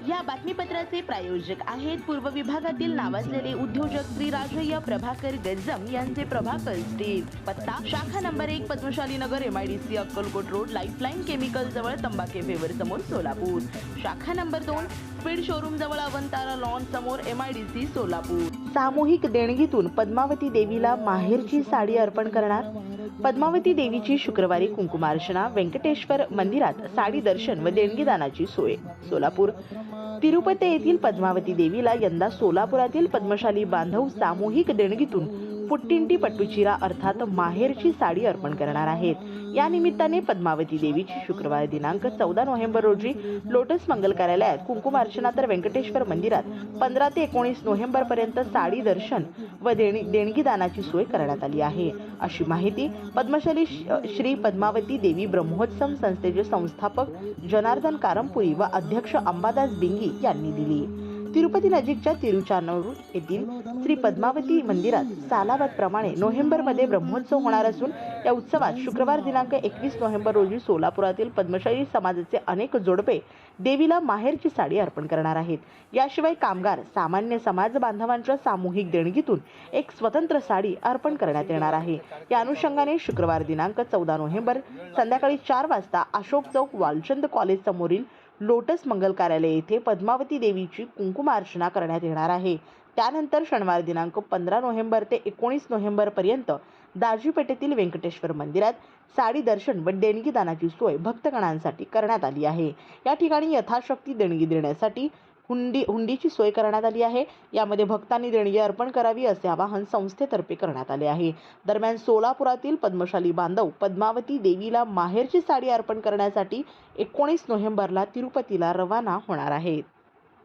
या बातमीपत्राचे प्रायोजक आहेत पूर्व विभागातील नावाजलेले उद्योजक श्री राजय्या प्रभाकर गज्जम यांचे प्रभाकर स्टील। पत्ता शाखा नंबर 1 पद्मशाली नगर MIDC Akkalkot road lifeline chemical जवळ तंबाके फेवर समोर सोलापूर। शाखा नंबर 2 स्पीड शोरूम जवळ अवंतारा लॉन समोर MIDC सोलापूर। सामूहिक देणगीतून पद्मावती देवीला माहेरची साडी अर्पण करणार। पद्मावती देवीची शुक्रवारी कुंकुमार्चना, व्यंकटेश्वर मंदिरात साडी दर्शन व देणगीदानाची सोय। सोलापूर तिरुपती येथील पद्मावती देवीला यंदा सोलापुरातील पद्मशाली बांधव सामूहिक देणगीतून पुट्टिंटी पट्टुचिरा अर्थात माहेरची साडी अर्पण करणार आहेत। या निमित्ताने पद्मावती देवीची शुक्रवार दिनांक 14 नोव्हेंबर रोजी लोटस मंगल कार्यालयात कुंकुमार्चना तर व्यंकटेश्वर मंदिरात 15 ते 19 नोव्हेंबर पर्यंत साडी दर्शन व देणगीदानाची सोय करण्यात आली आहे, अशी माहिती पद्मशाली श्री पद्मावती देवी ब्रह्मोत्सव संस्थेचे संस्थापक जनार्दन कारंपुरी व अध्यक्ष अंबादास बिंगी यांनी दिली। तिरुपती नजीकच्या तिरुचानूर येथील श्री पद्मावती मंदिरात सालाबादप्रमाणे नोव्हेंबरमध्ये ब्रह्मोत्सव होणार असून या उत्सवात शुक्रवार दिनांक 21 नोव्हेंबर रोजी सोलापुरातील पद्मशाली समाजाचे अनेक जोडपे देवीला माहेरची साडी अर्पण करणार आहेत। याशिवाय कामगार सामान्य समाज बांधवांच्या सामूहिक देणगीतून एक स्वतंत्र साडी अर्पण करण्यात येणार आहे। या अनुषंगाने शुक्रवार दिनांक 14 नोव्हेंबर संध्याकाळी 4 वाजता अशोक चौक वालचंद कॉलेज समोरील लोटस मंगल कार्यालय येथे पद्मावती देवीची कुंकुमार्चना करण्यात येणार आहे। त्यानंतर शनिवार दिनांक 15 नोव्हेंबर ते 19 नोव्हेंबर पर्यंत दाजीपेठेतील व्यंकटेश्वर मंदिरात साडी दर्शन व देणगीदानाची सोय भक्तगणांसाठी करण्यात आली आहे। या ठिकाणी यथाशक्ती देणगी देण्यासाठी हुंडीची सोय करण्यात आली आहे। यामध्ये भक्तांनी देणगी अर्पण करावी असे आवाहन संस्थेतर्फे करण्यात आले आहे। दरम्यान सोलापुरातील पद्मशाली बांधव पद्मावती देवीला माहेरची साडी अर्पण करण्यासाठी 19 नोव्हेंबरला तिरुपतीला रवाना होणार आहेत।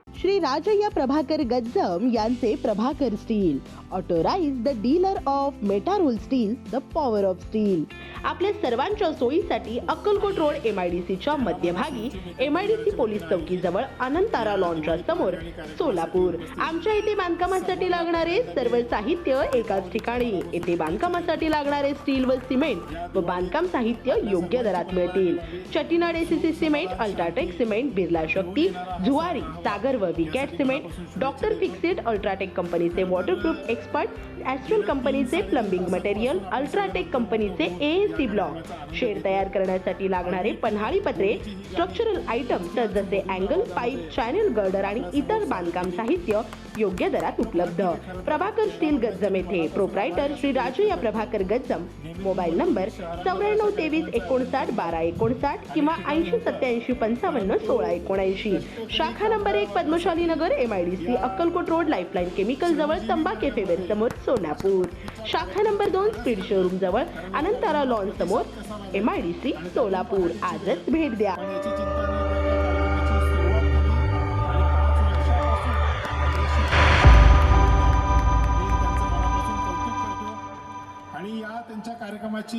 श्री राजय्या प्रभाकर गज्जम यांचे Prabhakar steel, authorized the dealer of Metarol steel, the power of steel. आपल्या सर्वांच्या सोयीसाठी अक्कलकोट रोड MIDCच्या मध्यभागी MIDC पोलीस चौकीजवळ अनंतारा लॉनच्या समोर सोलापूर। आमच्या इथे बांधकामासाठी लागणारे सर्व साहित्य एकाच ठिकाणी। येथे बांधकामासाठी लागणारे स्टील व सिमेंट व बांधकाम साहित्य योग्य दरात मिळतील। Chettinad ACC cement, UltraTech cement, Birla Shakti, Zuari, Sagar व Vicat cement, doctor fixed UltraTech कंपनीचे वॉटरप्रूफ एक्सपर्ट, ॲस्ट्रल कंपनीचे प्लंबिंग मटेरियल, अल्ट्राटेक कंपनीचे AAC ब्लॉक, शेड तयार करण्यासाठी लागणारे पन्हाळी पत्रे, स्ट्रक्चरल आयटम जसे अँगल, पाईप, चॅनल गर्डर आणि इतर बांधकाम साहित्य योग्य दरात उपलब्ध। प्रभाकर स्टील गज्जम येथे proprietor Shri Rajayya Prabhakar Gajjam. Mobile number 94 23 59 12 59 किंवा 80 87 55 16 79। शाखा नंबर 1 पद्मशाली नगर MIDC Akkalkot road lifeline chemical जवळ तंबाके फेवर समोर सोलापूर। शाखा नंबर 2 स्पीड शोरूम जवळ अनंतारा लॉन समोर MIDC सोलापूर। आजच भेट द्या। आणि या त्यांच्या कार्यक्रमाची